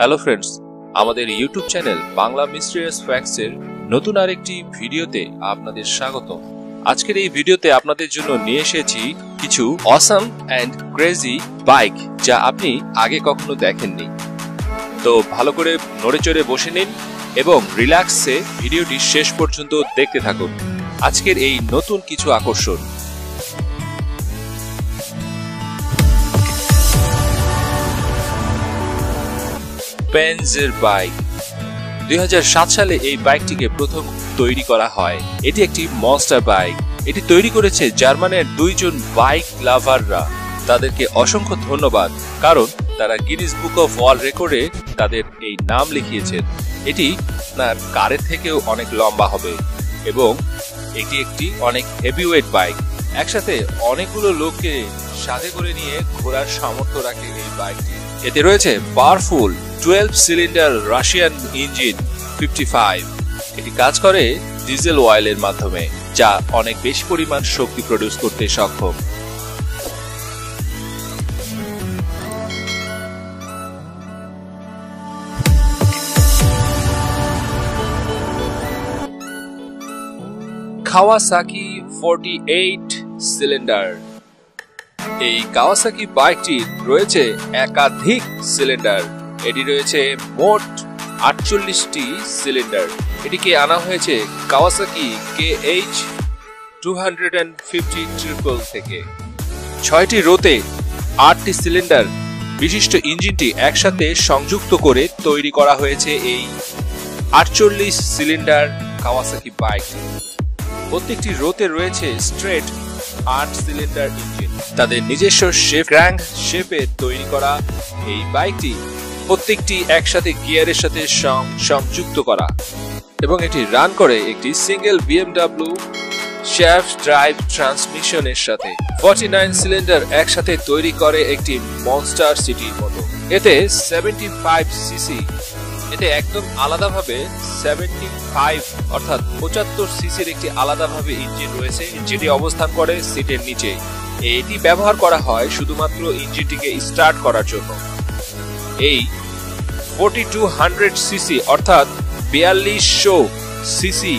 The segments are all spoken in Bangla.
হ্যালো ফ্রেন্ডস, আমাদের YouTube channel Bangla mysterious facts এর নতুন আরেকটি ভিডিওতে আপনাদের স্বাগত। আজকের এই ভিডিওতে আপনাদের জন্য নিয়ে এসেছি কিছু অসাম এন্ড ক্রেজি বাইক যা আপনি আগে কখনো দেখেননি। তো ভালো করে নড়ে চড়ে বসে নিন এবং রিল্যাক্সে ভিডিওটি শেষ পর্যন্ত দেখতে থাকুন। আজকের এই নতুন কিছু আকর্ষণ। পেনজের বাইক 2007 সালে এই বাইকটিকে প্রথম তৈরি করা হয়। এটি একটি মনস্টার বাইক। এটি তৈরি করেছে জার্মানের দুইজন বাইক লাভাররা। তাদেরকে অসংখ্য ধন্যবাদ, কারণ তারা গিনেস বুক অফ ওয়ার্ল্ড রেকর্ডে তাদের এই নাম লিখিয়েছেন। এটি আপনার কারের থেকেও অনেক লম্বা হবে এবং এটি একটি অনেক হেভিওয়েট বাইক। একসাথে অনেকগুলো লোককে সাথে করে নিয়ে ঘোরার সামর্থ্য রাখে এই বাইকটি। এতে রয়েছে পাওয়ারফুল 12 সিলিন্ডার রাশিয়ান ইঞ্জিন 55। এটি কাজ করে ডিজেল অয়েলের মাধ্যমে, যা অনেক বেশি পরিমাণ শক্তি প্রডিউস করতে সক্ষম। Kawasaki 48 cylinder. এই কাওয়াসাকি বাইকটি রয়েছে একাধিক সিলিন্ডার। এটি রয়েছে মোট 48টি সিলিন্ডার। এটিকে আনা হয়েছে কাওয়াসাকি KH250 থেকে। 6টি রোতে 8টি সিলিন্ডার বিশিষ্ট ইঞ্জিনটি একসাথে সংযুক্ত করে তৈরি করা হয়েছে এই 48 সিলিন্ডার কাওয়াসাকি বাইকটি। প্রত্যেকটি রোতে রয়েছে স্ট্রেট 8 সিলিন্ডার ইঞ্জিন। তাদের নিজস্ব ক্র্যাঙ্ক শেপে তৈরি করা এই বাইকটি প্রত্যেকটি একসাথে গিয়ারের সাথে সংযুক্ত করা এবং এটি রান করে একটি সিঙ্গেল BMW শ্যাফট ড্রাইভ ট্রান্সমিশনের সাথে। 49 সিলিন্ডার একসাথে তৈরি করে একটি মনস্টার সিটির মতো। এতে 75 সিসি, এতে একদম আলাদাভাবে 75 অর্থাৎ 75 সিসির একটি আলাদাভাবে ইঞ্জিন রয়েছে, যেটি অবস্থান করে সিটের নিচে। এটি ব্যবহার করা হয় শুধুমাত্র ইঞ্জিনটিকে স্টার্ট করার জন্য। এই 4200 সিসি অর্থাৎ 4200 সিসি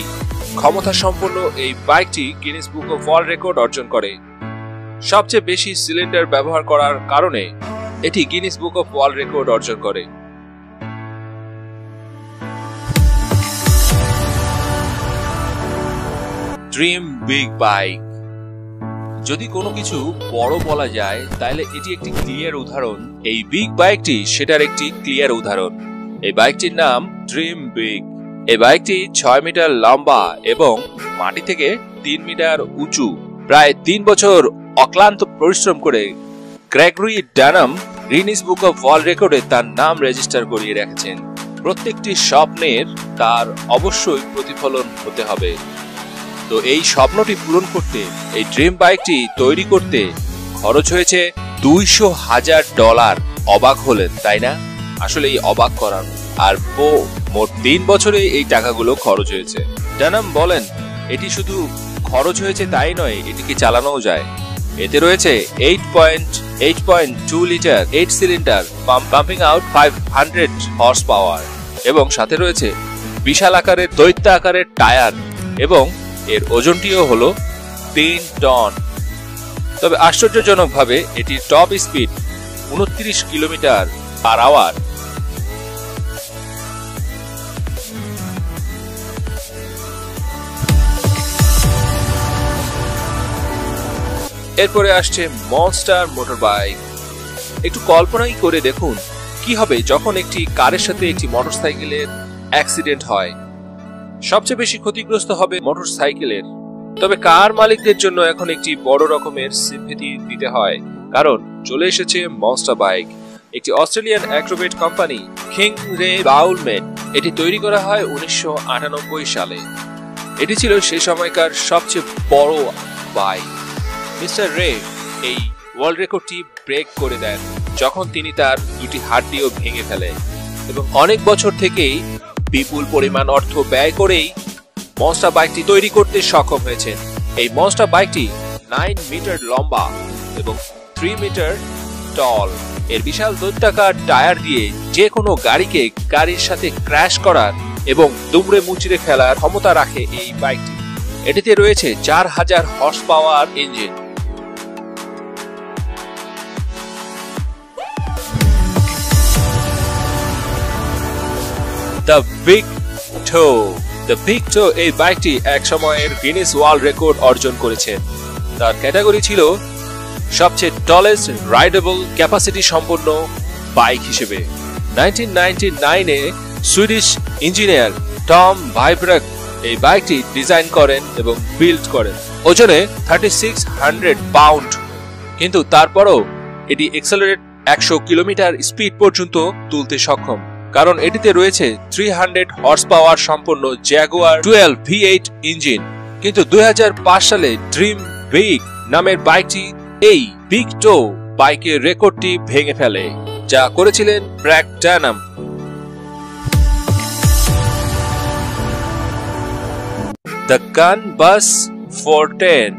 ক্ষমতা সম্পন্ন এই বাইকটি Guinness book of world record অর্জন করে। সবচেয়ে বেশি সিলিন্ডার ব্যবহার করার কারণে এটি Guinness book of world record অর্জন করে। Dream big bike. যদি কোনো কিছু বড় বলা যায় তাহলে এটি একটি ক্লিয়ার উদাহরণ। এই বিগ বাইকটি সেটার একটি ক্লিয়ার উদাহরণ। এই বাইকটির নাম ড্রিম বিগ। এই বাইকটি 6 মিটার লম্বা এবং মাটি থেকে 3 মিটার উঁচু। প্রায় 3 বছর অক্লান্ত পরিশ্রম করে Gregory Dunham Guinness book of world রেকর্ডে তার নাম রেজিস্টার করিয়ে রেখেছেন। প্রত্যেকটি স্বপ্নের তার অবশ্যই প্রতিফলন হতে হবে। তো এই স্বপ্নটি পূরণ করতে এই ড্রিম বাইকটি তৈরি করতে খরচ হয়েছে $200,000। অবাক হলেন, তাই না? আসলে এই অবাক করার। আর মোট 3 বছরে এই টাকাগুলো খরচ হয়েছে। ডানাম বলেন, এটি শুধু খরচ হয়েছে তাই নয়, এটিকে চালানোও যায়। এতে রয়েছে 8.2 litre 8 cylinder pumping out 500 horse power এবং সাথে রয়েছে বিশাল আকারের দৈত্য আকারের টায়ার এবং এর ওজনটিও হলো 3 টন। তবে আশ্চর্যজনকভাবে এটির top speed 29 kilometre per hour. এরপরে আসছে মনস্টার মোটর বাইক। একটু কল্পনাই করে দেখুন কি হবে যখন একটি কারের সাথে একটি মোটরসাইকেলের অ্যাক্সিডেন্ট হয়। সবচেয়ে বেশি ক্ষতিগ্রস্ত হবে মোটরসাইকেলের। তবে কার মালিকদের জন্য এখন একটি বড় রকমের সিম্পথি দিতে হয়, কারণ চলে এসেছে মনস্টার বাইক। একটি অস্ট্রেলিয়ান অ্যাক্রোবেট কোম্পানি কিং রে বাউলমেট। এটি তৈরি করা হয় 1998 সালে। এটি ছিল সেই সময়কার সবচেয়ে বড় বাইক। মিস্টার রে এই ওয়ার্ল্ড রেকর্ডটি ব্রেক করে দেন যখন তিনি তার দুটি হাড্ডিও ভেঙে ফেলেন এবং অনেক বছর থেকেই বিপুল পরিমাণ অর্থ ব্যয় করেই মনস্টার বাইকটি তৈরি করতে সক্ষম হয়েছেন। এই মনস্টার বাইকটি 9 মিটার লম্বা এবং 3 মিটার টল। এর বিশাল দৈত্যাকার টায়ার দিয়ে যে কোনো গাড়িকে গাড়ির সাথে ক্র্যাশ করার এবং দুমড়ে মুচড়ে ফেলার ক্ষমতা রাখে এই বাইকটি। এটিতে রয়েছে 4000 horse power engine. The big toe এই বাইকটি এক সময়ের গিনেস ওয়ার্ল্ড রেকর্ড অর্জন করেছে। তার ক্যাটাগরি ছিল সবচেয়ে টলেস্ট রাইডেবল ক্যাপাসিটি সম্পন্ন বাইক হিসেবে। 1999-এ সুইডিশ ইঞ্জিনিয়ার টম ভাইব্রাক এই বাইকটি ডিজাইন করেন এবং বিল্ড করেন। ওজনে 3600 পাউন্ড, কিন্তু তারপরও এটি এক্সেলারেট 100 কিলোমিটার স্পিড পর্যন্ত তুলতে সক্ষম, কারণ এটিতে রয়েছে 300 হর্স পাওয়ার সম্পন্ন জ্যাগুয়ার 12 V8 ইঞ্জিন। কিন্তু 2005 সালে ড্রিম বিগ নামের বাইকটি এই বিগ টো বাইকের রেকর্ডটি ভেঙে ফেলে, যা করেছিলেন BRAC Dunham. The gunbus 410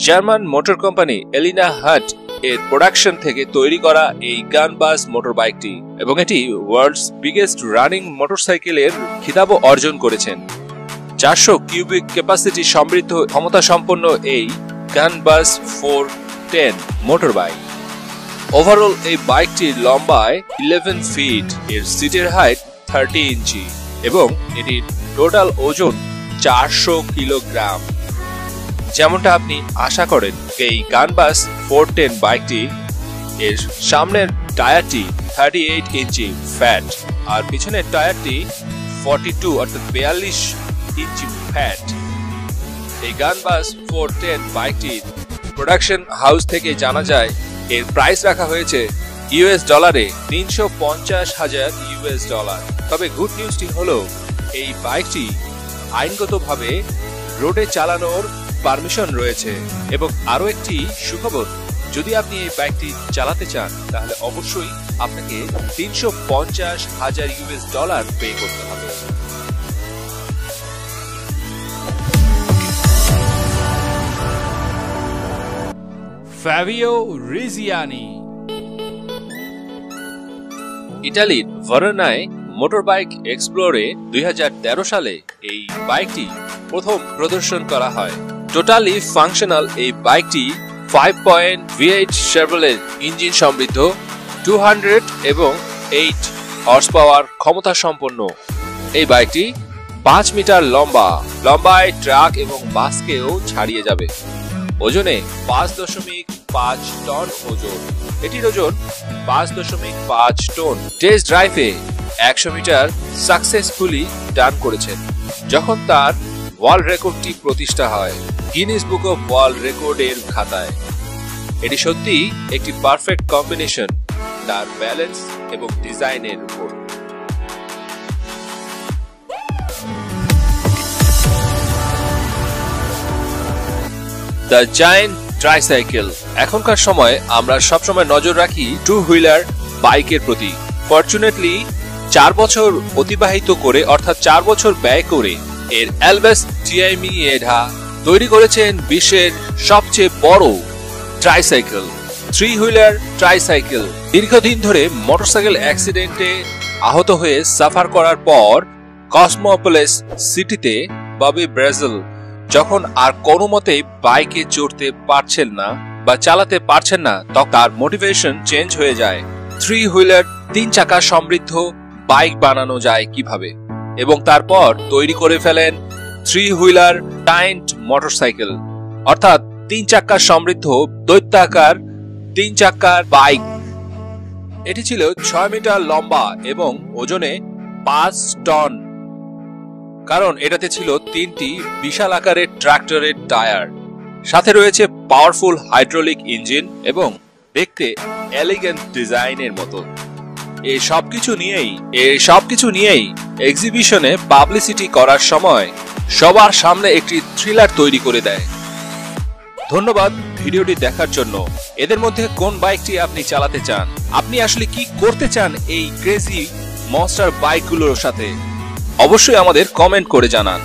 German motor company এলিনা হাট এর প্রোডাকশন থেকে তৈরি করা এই গান বাস মোটর বাইকটি, এবং এটি ওয়ার্ল্ডস বিগেস্ট রানিং মোটরসাইকেলের খিতাবও অর্জন করেছেন। 400 কিউবিক ক্যাপাসিটি সমৃদ্ধ ক্ষমতা সম্পন্ন এই গান বাস 410 মোটর বাইক। ওভারঅল এই বাইকটির লম্বায় 11 ফিট, এর সিটের হাইট 30 ইঞ্চি এবং এটির টোটাল ওজন 400 কিলোগ্রাম। যেমনটা আপনি আশা করেন, এই গান বাস 410 বাইকটি এর সামনের টায়ারটি 38 ইঞ্চি ফ্যাট আর পিছনের টায়ারটি 42 অর্থাৎ 42 ইঞ্চি ফ্যাট। এই গান বাস 410 বাইকটির প্রোডাকশন হাউস থেকে জানা যায় এর প্রাইস রাখা হয়েছে ইউএস ডলারে $350,000। তবে গুড নিউজটি হলো এই বাইকটি আইনগতভাবে রোডে চালানোর পারমিশন রয়েছে, এবং আরো একটি সুখবর, যদি আপনি এই বাইকটি চালাতে চান তাহলে অবশ্যই আপনাকে $350,000 পে করতে হবে। ফাবিও রিজিয়ানি ইটালির ভারোনায় মোটর বাইক এক্সপ্লোরে 2013 সালে এই বাইকটি প্রথম প্রদর্শন করা হয়। টোটালি ফাংশনাল এই বাইকটি 5 V8 শেভরলেট ইঞ্জিন সমৃদ্ধ, 200 এবং 8 হর্স পাওয়ার ক্ষমতা সম্পন্ন। এই বাইকটি 5 মিটার লম্বায় ট্রাক এবং বাসকেও ছাড়িয়ে যাবে। ওজনে 5.5 টন ওজন। এটির ওজন 5.5 টন। টেস্ট ড্রাইভে 100 মিটার সাকসেসফুলি ডান করেছেন, যখন তার ওয়ার্ল্ড রেকর্ডটি প্রতিষ্ঠা হয় গিনেস বুক অফ ওয়ার্ল্ড রেকর্ডের খাতায়। এটি সত্যি একটি পারফেক্ট কম্বিনেশন তার ব্যালেন্স এবং ডিজাইনের উপর। The giant tricycle. এখনকার সময় আমরা সবসময় নজর রাখি টু হুইলার বাইকের প্রতি। ফরচুনেটলি 4 বছর অতিবাহিত করে, অর্থাৎ 4 বছর ব্যয় করে এর অ্যালবাস টিআইমিয়েডা তৈরি করেছেন বিশ্বের সবচেয়ে বড় ট্রাইসাইকেল, 3 হুইলার ট্রাইসাইকেল। দীর্ঘদিন ধরে মোটরসাইকেল অ্যাক্সিডেন্টে আহত হয়ে সাফার করার পর কসমোপলিস সিটিতে ববি ব্রাজিল যখন আর কোনো মতে বাইকে চড়তে পারছেন না বা চালাতে পারছেন না, তখন তার মোটিভেশন চেঞ্জ হয়ে যায় 3 হুইলার 3 চাকা সমৃদ্ধ বাইক বানানো যায় কিভাবে, এবং তারপর তৈরি করে ফেলেন 3 হুইলার টাইন্ট মোটরসাইকেল, অর্থাৎ 3 চাকা সমৃদ্ধ দৈত্যাকার 3 চাকার বাইক। এটি ছিল 6 মিটার লম্বা এবং ওজনে 5 টন, কারণ এটাতে ছিল 3টি বিশাল আকারের ট্রাক্টরের টায়ার, সাথে রয়েছে পাওয়ারফুল হাইড্রোলিক ইঞ্জিন এবং দেখতে এলিগেন্ট ডিজাইনের মতো। এই সবকিছু নিয়েই এক্সিবিশনে পাবলিসিটি করার সময় সবার সামনে একটি থ্রিলার তৈরি করে দেয়। ধন্যবাদ ভিডিওটি দেখার জন্য। এদের মধ্যে কোন বাইকটি আপনি চালাতে চান? আপনি আসলে কি করতে চান এই ক্রেজি মনস্টার বাইকগুলোর সাথে? অবশ্যই আমাদের কমেন্ট করে জানান।